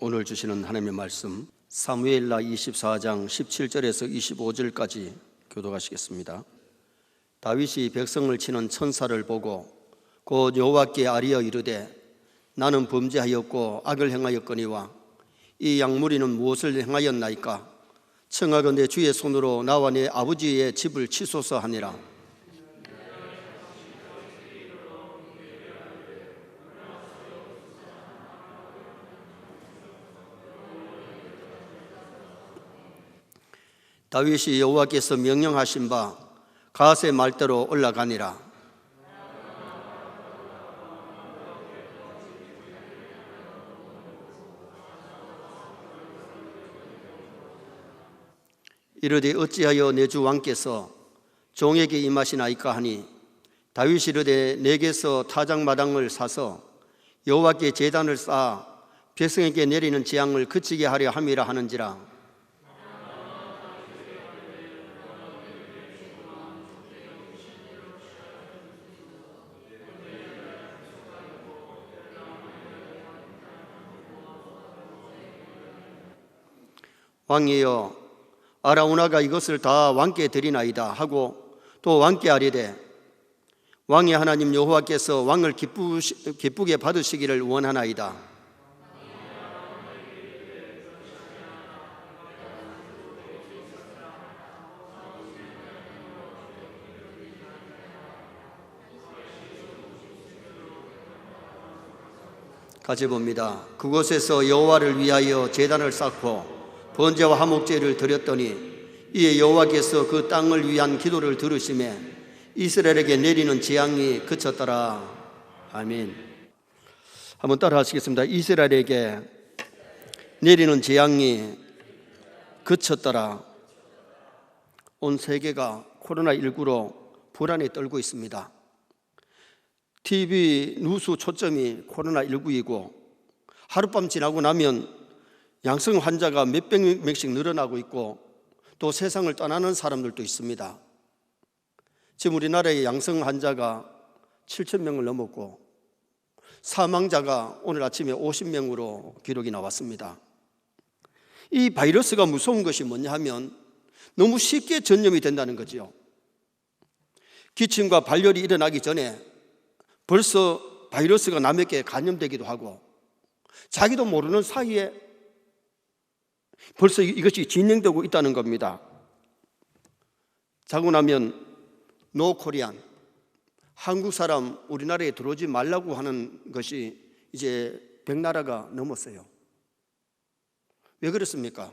오늘 주시는 하나님의 말씀 사무엘라 24장 17절에서 25절까지 교독하시겠습니다. 다윗이 백성을 치는 천사를 보고 곧 여호와께 아뢰어 이르되 나는 범죄하였고 악을 행하였거니와 이 양무리는 무엇을 행하였나이까? 청하건대 주의 손으로 나와 내 아버지의 집을 치소서 하니라. 다윗이 여호와께서 명령하신 바 갓의 말대로 올라가니라. 이르되 어찌하여 내 주 왕께서 종에게 임하시나이까 하니 다윗이 이르되 내게서 타작마당을 사서 여호와께 제단을 쌓아 백성에게 내리는 재앙을 그치게 하려 함이라 하는지라. 왕이여 아라우나가 이것을 다 왕께 드리나이다 하고 또 왕께 아뢰되 왕의 하나님 여호와께서 왕을 기쁘게 받으시기를 원하나이다. 같이 봅니다. 그곳에서 여호와를 위하여 제단을 쌓고 번제와 화목제를 드렸더니 이에 여호와께서 그 땅을 위한 기도를 들으시매 이스라엘에게 내리는 재앙이 그쳤더라. 아멘. 한번 따라 하시겠습니다. 이스라엘에게 내리는 재앙이 그쳤더라. 온 세계가 코로나19로 불안에 떨고 있습니다. TV 뉴스 초점이 코로나19이고 하룻밤 지나고 나면 양성 환자가 몇백 명씩 늘어나고 있고 또 세상을 떠나는 사람들도 있습니다. 지금 우리나라의 양성 환자가 7,000명을 넘었고 사망자가 오늘 아침에 50명으로 기록이 나왔습니다. 이 바이러스가 무서운 것이 뭐냐 하면 너무 쉽게 전염이 된다는 거죠. 기침과 발열이 일어나기 전에 벌써 바이러스가 남에게 감염되기도 하고 자기도 모르는 사이에 벌써 이것이 진행되고 있다는 겁니다. 자고 나면 노 코리안, 한국 사람 우리나라에 들어오지 말라고 하는 것이 이제 100나라가 넘었어요. 왜 그렇습니까?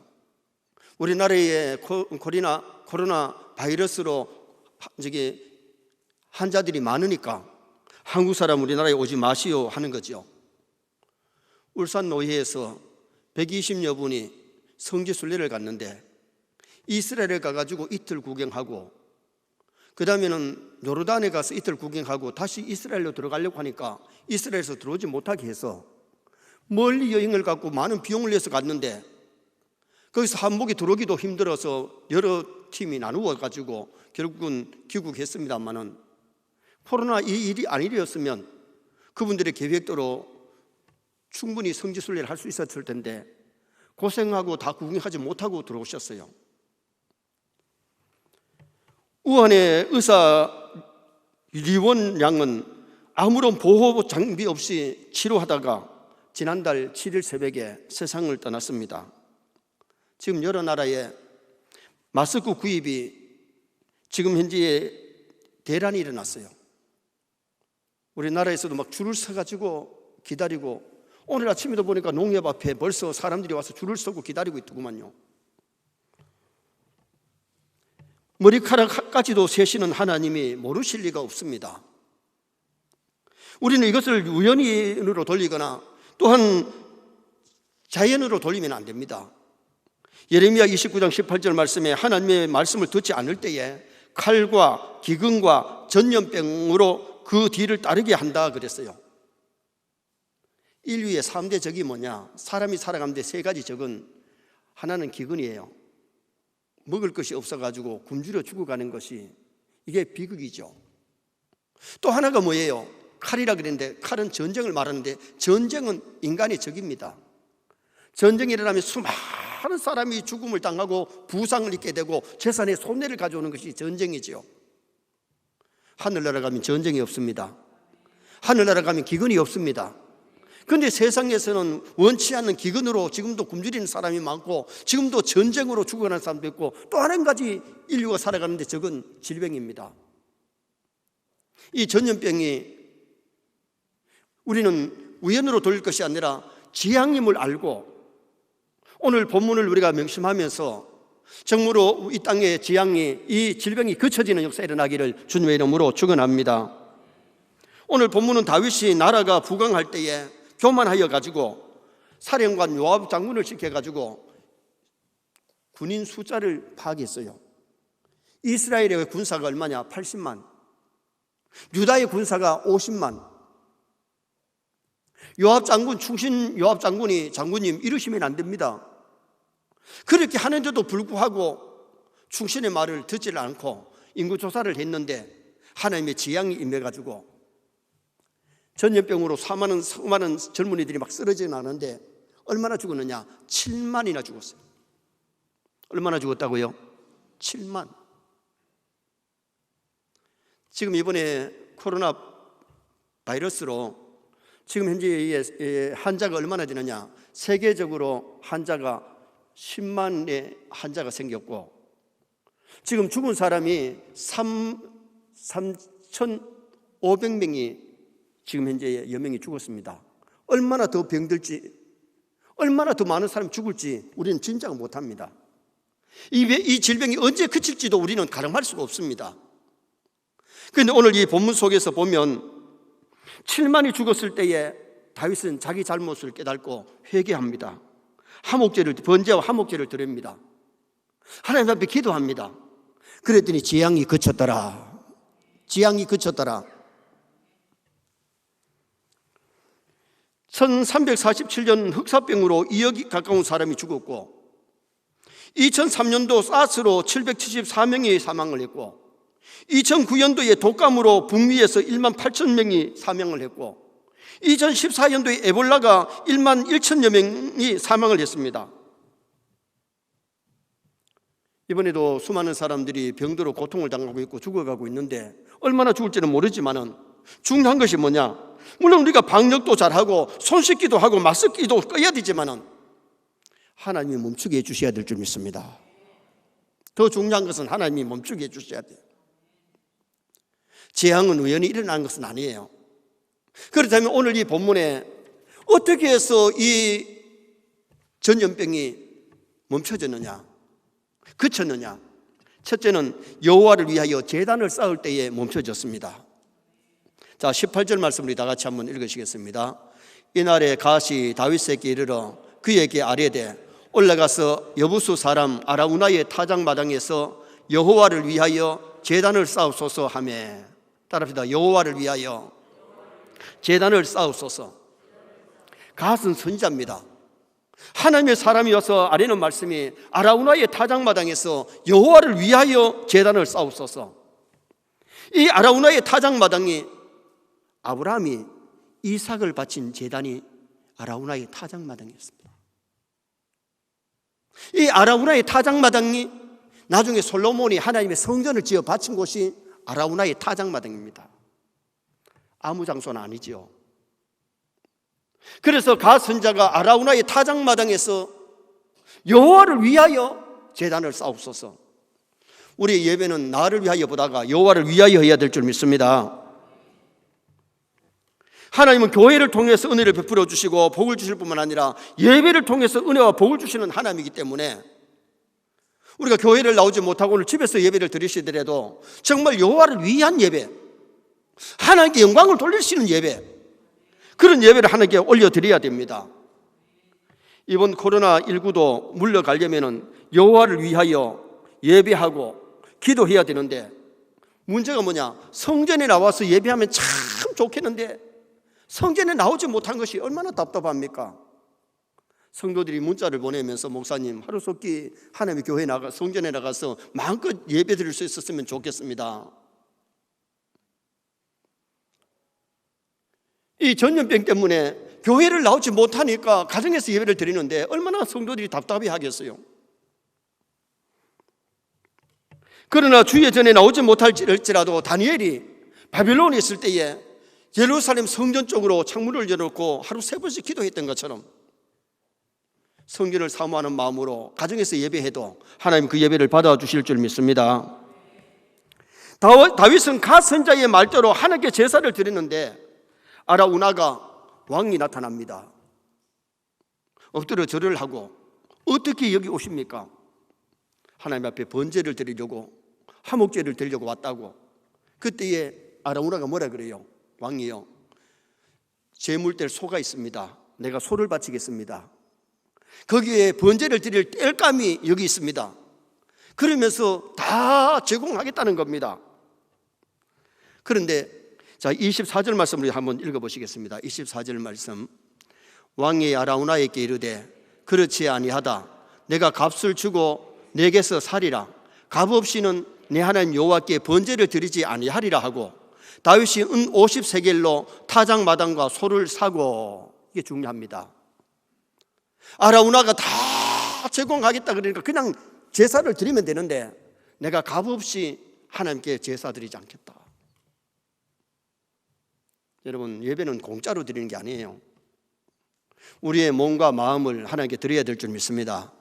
우리나라에 코로나 바이러스로 환자들이 많으니까 한국 사람 우리나라에 오지 마시오 하는 거죠. 울산 노회에서 120여 분이 성지순례를 갔는데 이스라엘에 가가지고 이틀 구경하고 그 다음에는 요르단에 가서 이틀 구경하고 다시 이스라엘로 들어가려고 하니까 이스라엘에서 들어오지 못하게 해서 멀리 여행을 갖고 많은 비용을 내서 갔는데 거기서 한복이 들어오기도 힘들어서 여러 팀이 나누어가지고 결국은 귀국했습니다만은 코로나 이 일이 아니었으면 그분들의 계획대로 충분히 성지순례를 할 수 있었을 텐데 고생하고 다 구경하지 못하고 들어오셨어요. 우한의 의사 리원 양은 아무런 보호 장비 없이 치료하다가 지난달 7일 새벽에 세상을 떠났습니다. 지금 여러 나라에 마스크 구입이 지금 현재 대란이 일어났어요. 우리나라에서도 막 줄을 서가지고 기다리고 오늘 아침에도 보니까 농협 앞에 벌써 사람들이 와서 줄을 서고 기다리고 있더구만요. 머리카락까지도 세시는 하나님이 모르실 리가 없습니다. 우리는 이것을 우연으로 돌리거나 또한 자연으로 돌리면 안 됩니다. 예레미야 29장 18절 말씀에 하나님의 말씀을 듣지 않을 때에 칼과 기근과 전염병으로 그 뒤를 따르게 한다 그랬어요. 인류의 3대 적이 뭐냐? 사람이 살아가는데 3가지 적은 하나는 기근이에요. 먹을 것이 없어가지고 굶주려 죽어가는 것이 이게 비극이죠. 또 하나가 뭐예요? 칼이라 그랬는데 칼은 전쟁을 말하는데 전쟁은 인간의 적입니다. 전쟁이 일어나면 수많은 사람이 죽음을 당하고 부상을 입게 되고 재산의 손해를 가져오는 것이 전쟁이지요. 하늘나라 가면 전쟁이 없습니다. 하늘나라 가면 기근이 없습니다. 그런데 세상에서는 원치 않는 기근으로 지금도 굶주리는 사람이 많고, 지금도 전쟁으로 죽어가는 사람도 있고, 또 한 가지 인류가 살아가는데 적은 질병입니다. 이 전염병이 우리는 우연으로 돌릴 것이 아니라 지향임을 알고, 오늘 본문을 우리가 명심하면서 정말로 이 땅의 지향이, 이 질병이 그쳐지는 역사가 일어나기를 주님의 이름으로 축원합니다. 오늘 본문은 다윗이 나라가 부강할 때에 교만하여 가지고 사령관 요압 장군을 시켜 가지고 군인 숫자를 파악했어요. 이스라엘의 군사가 얼마냐? 80만. 유다의 군사가 50만. 요압 장군, 충신 요압 장군이 장군님 이러시면 안 됩니다. 그렇게 하는데도 불구하고 충신의 말을 듣지를 않고 인구조사를 했는데 하나님의 지향이 임해가지고 전염병으로 수많은 젊은이들이 막 쓰러져 나는데 얼마나 죽었느냐? 7만이나 죽었어요. 얼마나 죽었다고요? 7만. 지금 이번에 코로나 바이러스로 지금 현재 환자가 얼마나 되느냐? 세계적으로 환자가 10만의 환자가 생겼고, 지금 죽은 사람이 3,500명이 지금 현재 여명이 죽었습니다. 얼마나 더 병들지, 얼마나 더 많은 사람이 죽을지 우리는 짐작을 못합니다. 이 질병이 언제 그칠지도 우리는 가늠할 수가 없습니다. 그런데 오늘 이 본문 속에서 보면 7만이 죽었을 때에 다윗은 자기 잘못을 깨닫고 회개합니다. 번제와 화목제를 드립니다. 하나님 앞에 기도합니다. 그랬더니 재앙이 그쳤더라. 재앙이 그쳤더라. 1347년 흑사병으로 2억이 가까운 사람이 죽었고, 2003년도 사스로 774명이 사망을 했고, 2009년도에 독감으로 북미에서 1만 8천 명이 사망을 했고, 2014년도에 에볼라가 1만 1천여 명이 사망을 했습니다. 이번에도 수많은 사람들이 병들어 고통을 당하고 있고 죽어가고 있는데, 얼마나 죽을지는 모르지만은 중요한 것이 뭐냐? 물론 우리가 방역도 잘하고 손 씻기도 하고 마스크도 꺼야 되지만은 하나님이 멈추게 해주셔야 될 줄 믿습니다. 더 중요한 것은 하나님이 멈추게 해주셔야 돼요. 재앙은 우연히 일어난 것은 아니에요. 그렇다면 오늘 이 본문에 어떻게 해서 이 전염병이 멈춰졌느냐, 그쳤느냐? 첫째는 여호와를 위하여 제단을 쌓을 때에 멈춰졌습니다. 자, 18절 말씀을 다 같이 한번 읽으시겠습니다. 이날에 갓이 다윗에게 이르러 그에게 아뢰되 올라가서 여부수 사람 아라우나의 타작마당에서 여호와를 위하여 제단을 쌓으소서 하매. 따라합시다. 여호와를 위하여 제단을 쌓으소서. 갓은 선지자입니다. 하나님의 사람이어서 아뢰는 말씀이 아라우나의 타작마당에서 여호와를 위하여 제단을 쌓으소서. 이 아라우나의 타작마당이 아브라함이 이삭을 바친 제단이 아라우나의 타작마당이었습니다. 이 아라우나의 타작마당이 나중에 솔로몬이 하나님의 성전을 지어 바친 곳이 아라우나의 타작마당입니다. 아무 장소는 아니지요. 그래서 갓 선지자가 아라우나의 타작마당에서 여호와를 위하여 제단을 쌓옵소서. 우리의 예배는 나를 위하여 보다가 여호와를 위하여 해야 될 줄 믿습니다. 하나님은 교회를 통해서 은혜를 베풀어 주시고 복을 주실 뿐만 아니라 예배를 통해서 은혜와 복을 주시는 하나님이기 때문에 우리가 교회를 나오지 못하고 오늘 집에서 예배를 드리시더라도 정말 여호와를 위한 예배, 하나님께 영광을 돌릴 수 있는 예배, 그런 예배를 하나님께 올려드려야 됩니다. 이번 코로나19도 물러가려면 여호와를 위하여 예배하고 기도해야 되는데, 문제가 뭐냐? 성전에 나와서 예배하면 참 좋겠는데 성전에 나오지 못한 것이 얼마나 답답합니까? 성도들이 문자를 보내면서 목사님 하루속히 하나님의 교회에 나가 성전에 나가서 마음껏 예배 드릴 수 있었으면 좋겠습니다. 이 전염병 때문에 교회를 나오지 못하니까 가정에서 예배를 드리는데 얼마나 성도들이 답답해 하겠어요. 그러나 주의 전에 나오지 못할지라도 다니엘이 바빌론에 있을 때에 예루살렘 성전 쪽으로 창문을 열어놓고 하루 3번씩 기도했던 것처럼 성전을 사모하는 마음으로 가정에서 예배해도 하나님 그 예배를 받아주실 줄 믿습니다. 다윗은 가 선자의 말대로 하나님께 제사를 드렸는데 아라우나가 왕이 나타납니다. 엎드려 절을 하고 어떻게 여기 오십니까? 하나님 앞에 번제를 드리려고, 화목제를 드리려고 왔다고. 그때에 아라우나가 뭐라 그래요? 왕이요, 제물될 소가 있습니다. 내가 소를 바치겠습니다. 거기에 번제를 드릴 땔감이 여기 있습니다. 그러면서 다 제공하겠다는 겁니다. 그런데 자, 24절 말씀을 한번 읽어보시겠습니다. 24절 말씀. 왕이 아라우나에게 이르되 그렇지 아니하다. 내가 값을 주고 내게서 살이라. 값 없이는 내 하나님 여호와께 번제를 드리지 아니하리라 하고 다윗이 은 50세겔로 타작마당과 소를 사고. 이게 중요합니다. 아라우나가 다 제공하겠다 그러니까 그냥 제사를 드리면 되는데 내가 값 없이 하나님께 제사 드리지 않겠다. 여러분, 예배는 공짜로 드리는 게 아니에요. 우리의 몸과 마음을 하나님께 드려야 될 줄 믿습니다.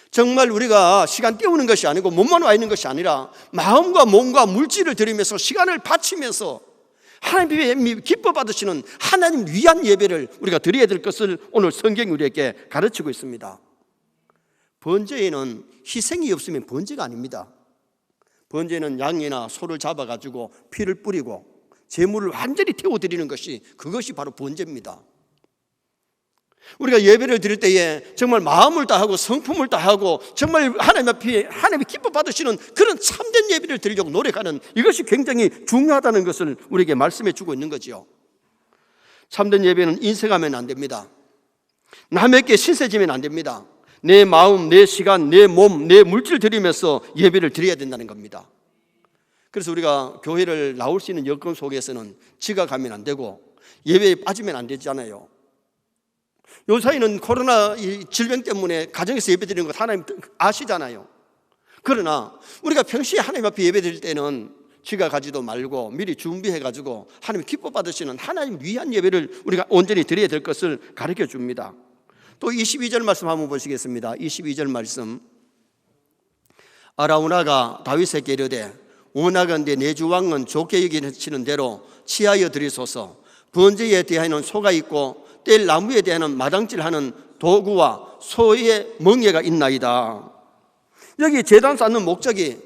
정말 우리가 시간 때우는 것이 아니고 몸만 와 있는 것이 아니라 마음과 몸과 물질을 드리면서 시간을 바치면서 하나님이 기뻐 받으시는 하나님 위한 예배를 우리가 드려야 될 것을 오늘 성경이 우리에게 가르치고 있습니다. 번제에는 희생이 없으면 번제가 아닙니다. 번제는 양이나 소를 잡아가지고 피를 뿌리고 제물을 완전히 태워드리는 것이, 그것이 바로 번제입니다. 우리가 예배를 드릴 때에 정말 마음을 다하고 성품을 다하고 정말 하나님 앞에 하나님이 기뻐 받으시는 그런 참된 예배를 드리려고 노력하는, 이것이 굉장히 중요하다는 것을 우리에게 말씀해 주고 있는 거죠. 참된 예배는 인색하면 안 됩니다. 남에게 신세지면 안 됩니다. 내 마음, 내 시간, 내 몸, 내 물질 드리면서 예배를 드려야 된다는 겁니다. 그래서 우리가 교회를 나올 수 있는 여건 속에서는 지각하면 안 되고 예배에 빠지면 안 되잖아요. 요사이는 코로나 이 질병 때문에 가정에서 예배 드리는 것 하나님 아시잖아요. 그러나 우리가 평시에 하나님 앞에 예배 드릴 때는 지각하지도 말고 미리 준비해가지고 하나님 기뻐 받으시는 하나님 위한 예배를 우리가 온전히 드려야 될 것을 가르쳐 줍니다. 또 22절 말씀 한번 보시겠습니다. 22절 말씀. 아라우나가 다윗에게 이르되 원하건대 내 주 왕은 좋게 여기시는 대로 취하여 드리소서. 번제에 대하여는 소가 있고 뗄 나무에 대하여는 마당질하는 도구와 소의 멍에가 있나이다. 여기 제단 쌓는 목적이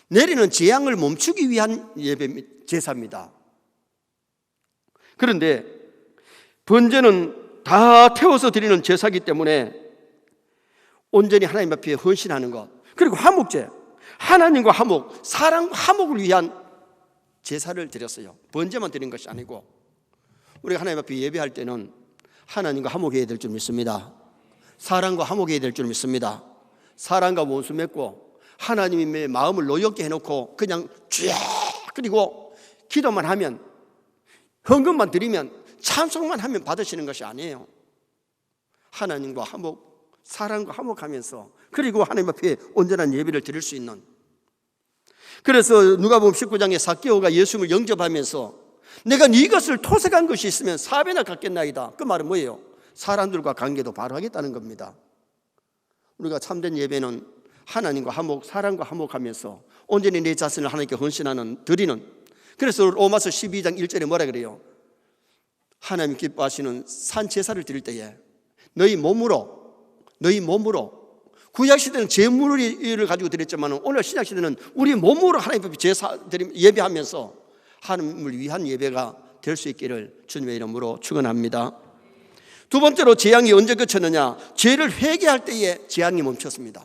내리는 재앙을 멈추기 위한 제사입니다. 그런데 번제는 다 태워서 드리는 제사이기 때문에 온전히 하나님 앞에 헌신하는 것, 그리고 화목제, 하나님과 화목, 사랑과 화목을 위한 제사를 드렸어요. 번제만 드린 것이 아니고 우리가 하나님 앞에 예배할 때는 하나님과 화목해야 될 줄 믿습니다. 사랑과 화목해야 될 줄 믿습니다. 사랑과 원수 맺고 하나님의 마음을 노엽게 해놓고 그냥 쫙 그리고 기도만 하면, 헌금만 드리면, 찬송만 하면 받으시는 것이 아니에요. 하나님과 화목, 사랑과 화목하면서 그리고 하나님 앞에 온전한 예배를 드릴 수 있는. 그래서 누가복음 19장에 삭개오가 예수님을 영접하면서 내가 네 것을 토색한 것이 있으면 4배나 갚겠나이다. 그 말은 뭐예요? 사람들과 관계도 바로 하겠다는 겁니다. 우리가 참된 예배는 하나님과 화목, 사랑과 화목하면서 온전히 내 자신을 하나님께 헌신하는, 드리는. 그래서 로마서 12장 1절에 뭐라 그래요? 하나님 기뻐하시는 산 제사를 드릴 때에 너희 몸으로, 구약시대는 제물을 가지고 드렸지만 오늘 신약시대는 우리 몸으로 하나님 앞에 제사 예배하면서 하나님을 위한 예배가 될 수 있기를 주님의 이름으로 축원합니다. 두 번째로 재앙이 언제 그쳤느냐? 죄를 회개할 때에 재앙이 멈췄습니다.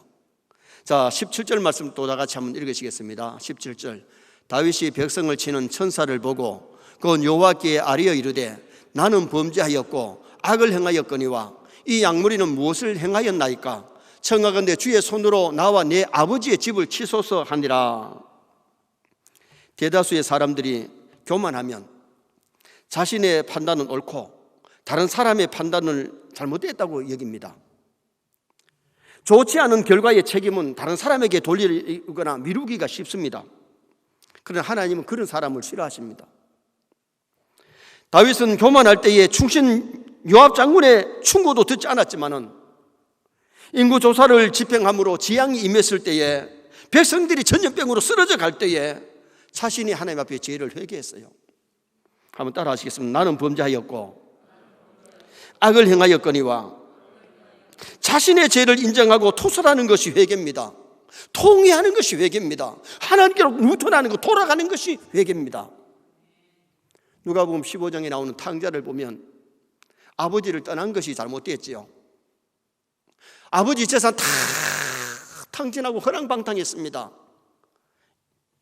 자, 17절 말씀 또 다 같이 한번 읽으시겠습니다. 17절. 다윗이 백성을 치는 천사를 보고 그 여호와께 아뢰어 이르되 나는 범죄하였고 악을 행하였거니와 이 양무리는 무엇을 행하였나이까? 청하건대 주의 손으로 나와 내 아버지의 집을 치소서 하니라. 대다수의 사람들이 교만하면, 자신의 판단은 옳고 다른 사람의 판단을 잘못했다고 여깁니다. 좋지 않은 결과의 책임은 다른 사람에게 돌리거나 미루기가 쉽습니다. 그러나 하나님은 그런 사람을 싫어하십니다. 다윗은 교만할 때에 충신 요압 장군의 충고도 듣지 않았지만은 인구 조사를 집행함으로 재앙이 임했을 때에 백성들이 전염병으로 쓰러져 갈 때에 자신이 하나님 앞에 죄를 회개했어요. 한번 따라 하시겠습니다. 나는 범죄하였고 악을 행하였거니와 자신의 죄를 인정하고 토설하는 것이 회개입니다. 통회하는 것이 회개입니다. 하나님께로 유턴하는 것, 돌아가는 것이 회개입니다. 누가복음 15장에 나오는 탕자를 보면 아버지를 떠난 것이 잘못됐지요. 아버지 재산 다 탕진하고 허랑방탕했습니다.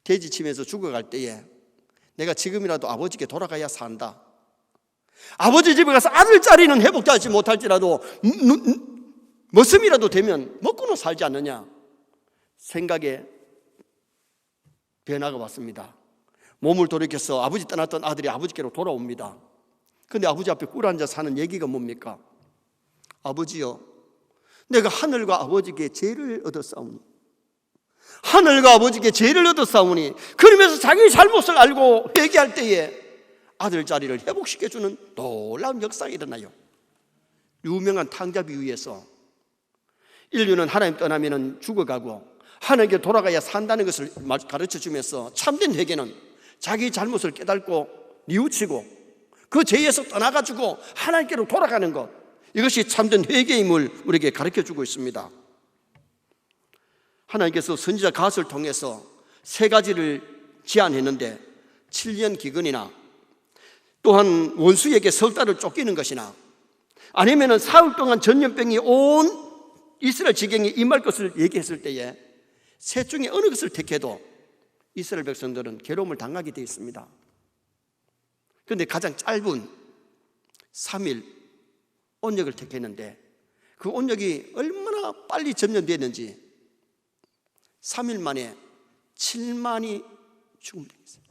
돼지 치면서 죽어갈 때에 내가 지금이라도 아버지께 돌아가야 산다. 아버지 집에 가서 아들 자리는 회복하지 못할지라도 머슴이라도 되면 먹고는 살지 않느냐 생각에 변화가 왔습니다. 몸을 돌이켜서 아버지 떠났던 아들이 아버지께로 돌아옵니다. 그런데 아버지 앞에 꿇어앉아 사는 얘기가 뭡니까? 아버지요, 내가 하늘과 아버지께 죄를 얻었사오니, 하늘과 아버지께 죄를 얻었사오니, 그러면서 자기 잘못을 알고 회개할 때에 아들 자리를 회복시켜주는 놀라운 역사가 일어나요. 유명한 탕자 비유에서 인류는 하나님 떠나면 죽어가고 하나님께 돌아가야 산다는 것을 가르쳐주면서 참된 회개는 자기 잘못을 깨닫고 뉘우치고 그 죄에서 떠나가지고 하나님께로 돌아가는 것, 이것이 참된 회개임을 우리에게 가르쳐주고 있습니다. 하나님께서 선지자 갓을 통해서 세 가지를 제안했는데 7년 기근이나 또한 원수에게 석 달을 쫓기는 것이나 아니면 사흘 동안 전염병이 온 이스라엘 지경에 임할 것을 얘기했을 때에 셋 중에 어느 것을 택해도 이스라엘 백성들은 괴로움을 당하게 되어 있습니다. 그런데 가장 짧은 3일 온역을 택했는데 그 온역이 얼마나 빨리 점령됐는지 3일 만에 7만이 죽음을 당했어요.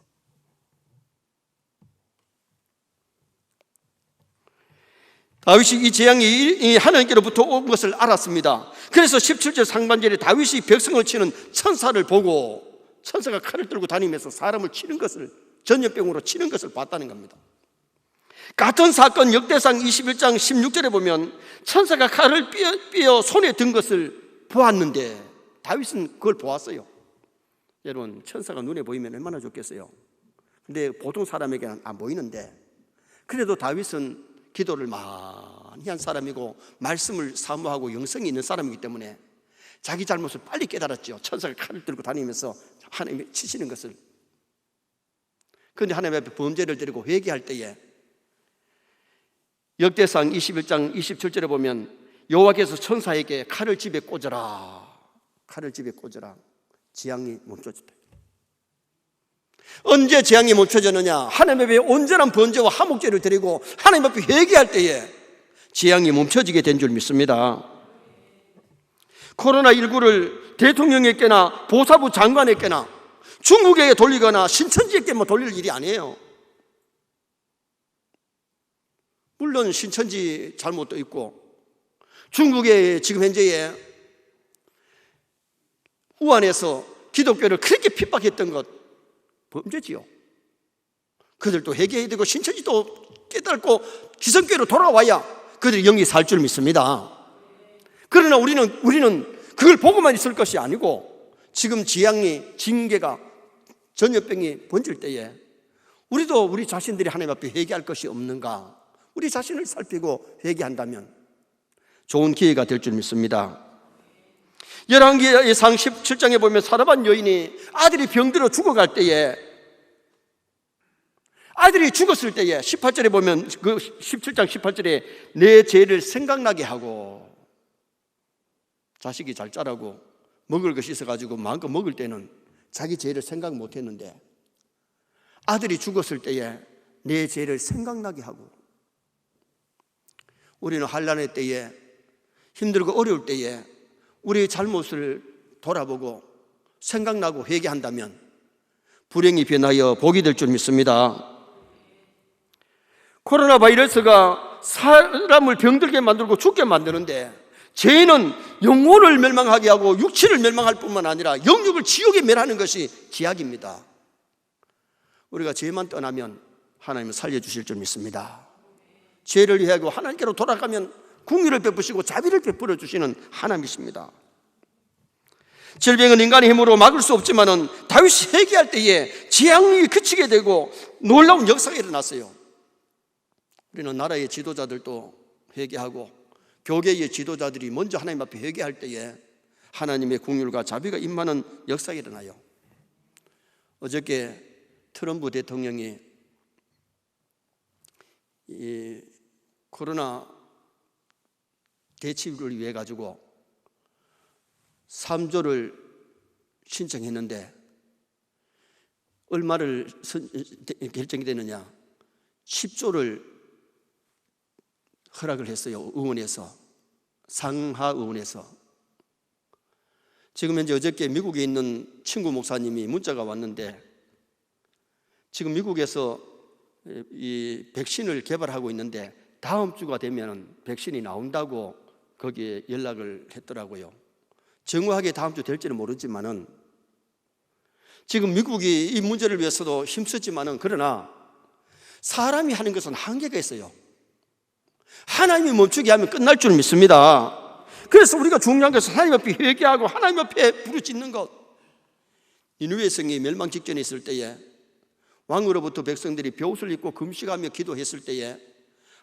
다윗이 이 재앙이 하나님께로부터 온 것을 알았습니다. 그래서 17절 상반절에 다윗이 백성을 치는 천사를 보고 천사가 칼을 들고 다니면서 사람을 치는 것을, 전염병으로 치는 것을 봤다는 겁니다. 같은 사건 역대상 21장 16절에 보면 천사가 칼을 삐어 손에 든 것을 보았는데 다윗은 그걸 보았어요. 여러분, 천사가 눈에 보이면 얼마나 좋겠어요. 근데 보통 사람에게는 안 보이는데 그래도 다윗은 기도를 많이 한 사람이고 말씀을 사모하고 영성이 있는 사람이기 때문에 자기 잘못을 빨리 깨달았죠. 천사가 칼을 들고 다니면서 하나님이 치시는 것을. 그런데 하나님 앞에 범죄를 드리고 회개할 때에 역대상 21장 27절에 보면 여호와께서 천사에게 칼을 집에 꽂아라, 칼을 집에 꽂아라. 재앙이 멈춰졌다. 언제 재앙이 멈춰졌느냐? 하나님 앞에 온전한 번제와 화목제를 드리고 하나님 앞에 회개할 때에 재앙이 멈춰지게 된 줄 믿습니다. 코로나19를 대통령에게나 보사부 장관에게나 중국에게 돌리거나 신천지에게만 돌릴 일이 아니에요. 물론 신천지 잘못도 있고 중국에 지금 현재에 우한에서 기독교를 그렇게 핍박했던 것 범죄지요. 그들도 회개해야 되고 신천지도 깨닫고 기성교회로 돌아와야 그들이 영이 살 줄 믿습니다. 그러나 우리는 그걸 보고만 있을 것이 아니고 지금 재앙이, 징계가, 전염병이 번질 때에 우리도 우리 자신들이 하나님 앞에 회개할 것이 없는가, 우리 자신을 살피고 회개한다면 좋은 기회가 될 줄 믿습니다. 열왕기상 17장에 보면 사르밧 여인이 아들이 병들어 죽어갈 때에, 아들이 죽었을 때에 18절에 보면 그 17장 18절에 내 죄를 생각나게 하고, 자식이 잘 자라고 먹을 것이 있어가지고 마음껏 먹을 때는 자기 죄를 생각 못했는데 아들이 죽었을 때에 내 죄를 생각나게 하고, 우리는 환난의 때에, 힘들고 어려울 때에 우리의 잘못을 돌아보고 생각나고 회개한다면 불행이 변하여 복이 될 줄 믿습니다. 코로나 바이러스가 사람을 병들게 만들고 죽게 만드는데, 죄는 영혼을 멸망하게 하고 육체를 멸망할 뿐만 아니라 영육을 지옥에 멸하는 것이 지약입니다. 우리가 죄만 떠나면 하나님은 살려주실 줄 믿습니다. 죄를 위하고 하나님께로 돌아가면 긍휼을 베푸시고 자비를 베풀어 주시는 하나님이십니다. 질병은 인간의 힘으로 막을 수 없지만은 다윗이 회개할 때에 재앙이 그치게 되고 놀라운 역사가 일어났어요. 우리는 나라의 지도자들도 회개하고 교계의 지도자들이 먼저 하나님 앞에 회개할 때에 하나님의 긍휼과 자비가 임하는 역사가 일어나요. 어저께 트럼프 대통령이 이 코로나 대치를 위해 가지고 3조를 신청했는데 얼마를 결정이 되느냐? 10조를 허락을 했어요. 의원에서, 상하 의원에서. 지금 현재 어저께 미국에 있는 친구 목사님이 문자가 왔는데, 지금 미국에서 이 백신을 개발하고 있는데 다음 주가 되면 백신이 나온다고 거기에 연락을 했더라고요. 정확하게 다음 주 될지는 모르지만은 지금 미국이 이 문제를 위해서도 힘쓰지만은, 그러나 사람이 하는 것은 한계가 있어요. 하나님이 멈추게 하면 끝날 줄 믿습니다. 그래서 우리가 중요한 것은 하나님 앞에 회개하고 하나님 앞에 부르짖는 것. 니느웨 성이 멸망 직전에 있을 때에 왕으로부터 백성들이 벼옷을 입고 금식하며 기도했을 때에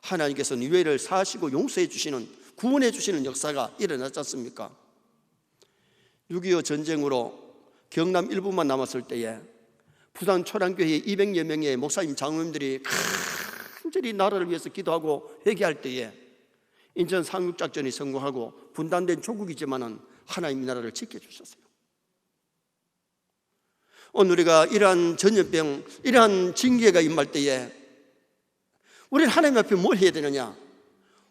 하나님께서 니느웨를 사하시고 용서해 주시는, 구원해 주시는 역사가 일어났지 않습니까? 6.25 전쟁으로 경남 일부만 남았을 때에 부산 초량교회 200여 명의 목사님 장로님들이 간절히 나라를 위해서 기도하고 회개할 때에 인천 상륙작전이 성공하고 분단된 조국이지만은 하나님이 나라를 지켜주셨어요. 오늘 우리가 이러한 전염병, 이러한 징계가 임할 때에 우리는 하나님 앞에 뭘 해야 되느냐?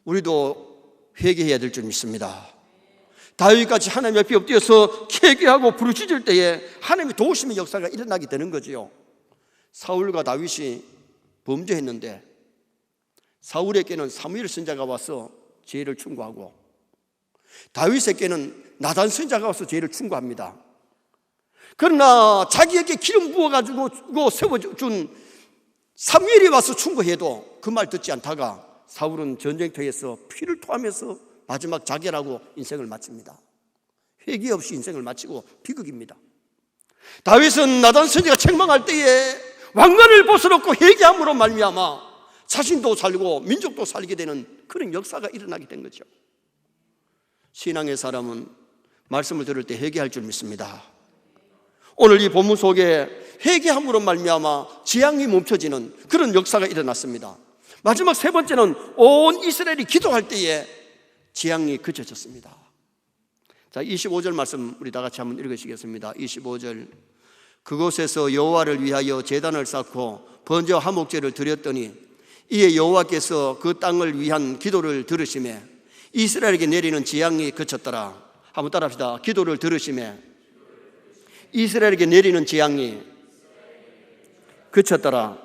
우리도 회개해야 될 줄 믿습니다. 다윗같이 하나님 앞에 엎드려서 회개하고 부르짖을 때에 하나님의 도우심의 역사가 일어나게 되는 거지요. 사울과 다윗이 범죄했는데 사울에게는 사무엘 선지자가 와서 죄를 충고하고, 다윗에게는 나단 선지자가 와서 죄를 충고합니다. 그러나 자기에게 기름 부어가지고 세워준 사무엘이 와서 충고해도 그 말 듣지 않다가 사울은 전쟁터에서 피를 토하면서 마지막 자결하고 인생을 마칩니다. 회개 없이 인생을 마치고 비극입니다. 다윗은 나단 선지자가 책망할 때에 왕관을 벗어놓고 회개함으로 말미암아 자신도 살고 민족도 살게 되는 그런 역사가 일어나게 된 거죠. 신앙의 사람은 말씀을 들을 때 회개할 줄 믿습니다. 오늘 이 본문 속에 회개함으로 말미암아 재앙이 멈춰지는 그런 역사가 일어났습니다. 마지막 세 번째는 온 이스라엘이 기도할 때에 재앙이 그쳐졌습니다. 자, 25절 말씀 우리 다 같이 한번 읽으시겠습니다. 25절. 그곳에서 여호와를 위하여 제단을 쌓고 번제와 화목제를 드렸더니 이에 여호와께서 그 땅을 위한 기도를 들으시매 이스라엘에게 내리는 재앙이 그쳤더라. 한번 따라합시다. 기도를 들으시매 이스라엘에게 내리는 재앙이 그쳤더라.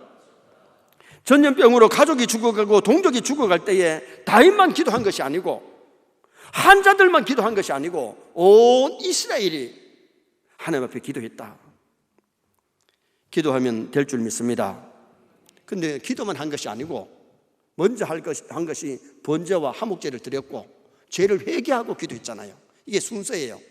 전염병으로 가족이 죽어가고 동족이 죽어갈 때에 다윗만 기도한 것이 아니고, 한자들만 기도한 것이 아니고 온 이스라엘이 하나님 앞에 기도했다. 기도하면 될 줄 믿습니다. 근데 기도만 한 것이 아니고 먼저 한 것이 번제와 화목제를 드렸고 죄를 회개하고 기도했잖아요. 이게 순서예요.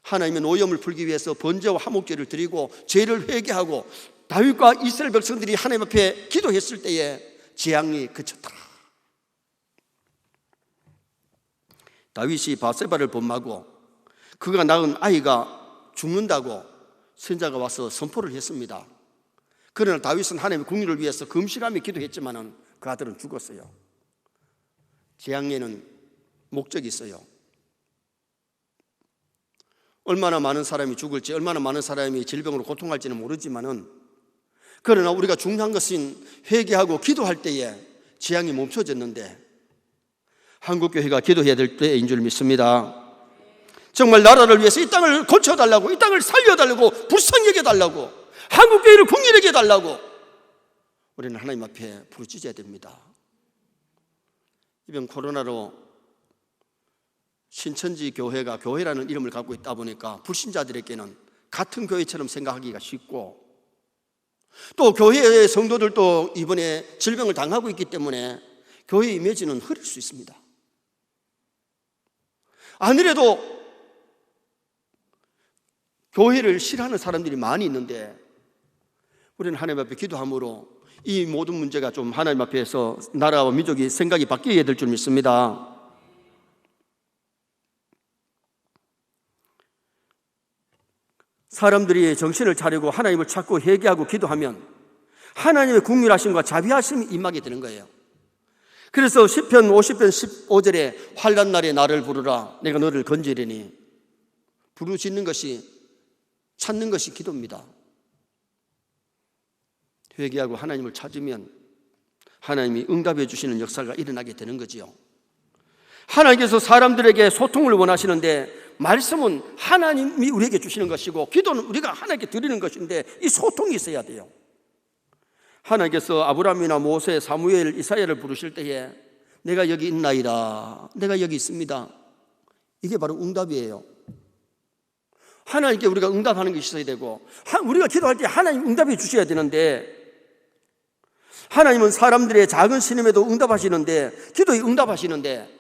하나님의 오염을 풀기 위해서 번제와 화목제를 드리고 죄를 회개하고 다윗과 이스라엘 백성들이 하나님 앞에 기도했을 때에 재앙이 그쳤더라. 다윗이 바세바를 범하고 그가 낳은 아이가 죽는다고 선지자가 와서 선포를 했습니다. 그러나 다윗은 하나님의 공의를 위해서 금식하며 기도했지만 그 아들은 죽었어요. 재앙에는 목적이 있어요. 얼마나 많은 사람이 죽을지, 얼마나 많은 사람이 질병으로 고통할지는 모르지만은, 그러나 우리가 중요한 것은 회개하고 기도할 때에 재앙이 멈춰졌는데, 한국교회가 기도해야 될 때인 줄 믿습니다. 정말 나라를 위해서 이 땅을 고쳐달라고, 이 땅을 살려달라고, 불쌍히 여겨달라고, 한국교회를 긍휼히 여겨달라고 우리는 하나님 앞에 부르짖어야 됩니다. 이번 코로나로 신천지 교회가 교회라는 이름을 갖고 있다 보니까 불신자들에게는 같은 교회처럼 생각하기가 쉽고, 또 교회의 성도들도 이번에 질병을 당하고 있기 때문에 교회 이미지는 흐릴 수 있습니다. 아무래도 교회를 싫어하는 사람들이 많이 있는데, 우리는 하나님 앞에 기도함으로 이 모든 문제가 좀 하나님 앞에서 나라와 민족이 생각이 바뀌어야 될 줄 믿습니다. 사람들이 정신을 차리고 하나님을 찾고 회개하고 기도하면 하나님의 국률하심과 자비하심이 임하게 되는 거예요. 그래서 시편 50편 15절에 환난 날에 나를 부르라 내가 너를 건지리니, 부르짖는 것이, 찾는 것이 기도입니다. 회개하고 하나님을 찾으면 하나님이 응답해 주시는 역사가 일어나게 되는 거지요. 하나님께서 사람들에게 소통을 원하시는데, 말씀은 하나님이 우리에게 주시는 것이고 기도는 우리가 하나님께 드리는 것인데, 이 소통이 있어야 돼요. 하나님께서 아브라함이나 모세, 사무엘, 이사야를 부르실 때에 내가 여기 있나이다, 내가 여기 있습니다, 이게 바로 응답이에요. 하나님께 우리가 응답하는 것이 있어야 되고, 우리가 기도할 때 하나님 응답해 주셔야 되는데, 하나님은 사람들의 작은 신임에도 응답하시는데, 기도에 응답하시는데,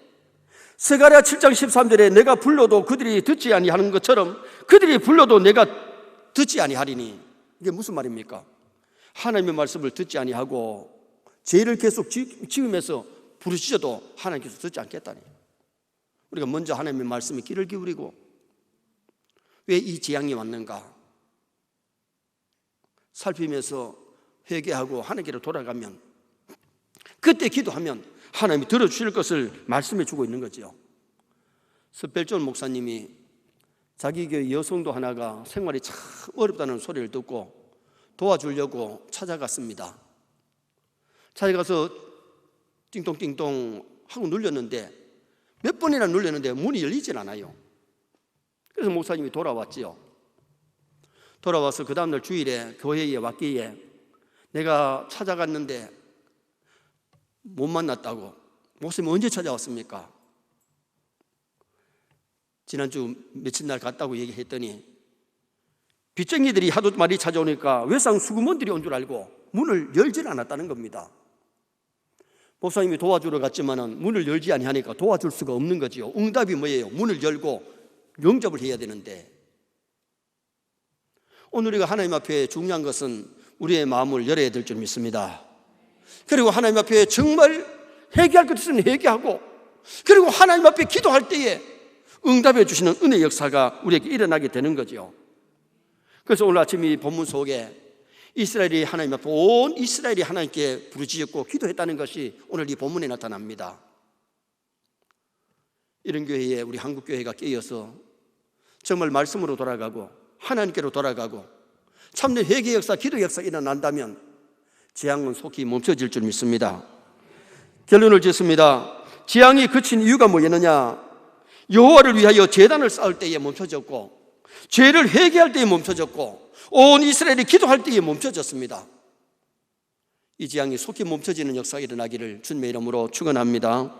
스가랴 7장 13절에 내가 불러도 그들이 듣지 아니하는 것처럼 그들이 불러도 내가 듣지 아니하리니, 이게 무슨 말입니까? 하나님의 말씀을 듣지 아니하고 죄를 계속 지으면서 부르짖어도 하나님께서 듣지 않겠다니. 우리가 먼저 하나님의 말씀에 귀를 기울이고, 왜 이 재앙이 왔는가 살피면서 회개하고 하나님께로 돌아가면, 그때 기도하면 하나님이 들어주실 것을 말씀해 주고 있는 거죠. 스펠존 목사님이 자기 교회 여성도 하나가 생활이 참 어렵다는 소리를 듣고 도와주려고 찾아갔습니다. 찾아가서 띵동띵동 하고 눌렸는데, 몇 번이나 눌렸는데 문이 열리질 않아요. 그래서 목사님이 돌아왔지요. 돌아와서 그 다음날 주일에 교회에 왔기에 내가 찾아갔는데 못 만났다고. 목사님 언제 찾아왔습니까? 지난주 며칠 날 갔다고 얘기했더니, 빚쟁이들이 하도 많이 찾아오니까 외상 수구먼들이 온 줄 알고 문을 열질 않았다는 겁니다. 목사님이 도와주러 갔지만은 문을 열지 아니하니까 도와줄 수가 없는 거지요. 응답이 뭐예요? 문을 열고 영접을 해야 되는데, 오늘 우리가 하나님 앞에 중요한 것은 우리의 마음을 열어야 될 줄 믿습니다. 그리고 하나님 앞에 정말 회개할 것 있으면 회개하고, 그리고 하나님 앞에 기도할 때에 응답해 주시는 은혜 역사가 우리에게 일어나게 되는 거죠. 그래서 오늘 아침 이 본문 속에 이스라엘이 하나님 앞에, 온 이스라엘이 하나님께 부르짖었고 기도했다는 것이 오늘 이 본문에 나타납니다. 이런 교회에 우리 한국교회가 깨어서 정말 말씀으로 돌아가고 하나님께로 돌아가고 참된 회개 역사, 기도 역사 일어난다면 재앙은 속히 멈춰질 줄 믿습니다. 결론을 짓습니다. 재앙이 그친 이유가 뭐였느냐? 여호와를 위하여 제단을 쌓을 때에 멈춰졌고, 죄를 회개할 때에 멈춰졌고, 온 이스라엘이 기도할 때에 멈춰졌습니다. 이 재앙이 속히 멈춰지는 역사가 일어나기를 주님의 이름으로 축원합니다.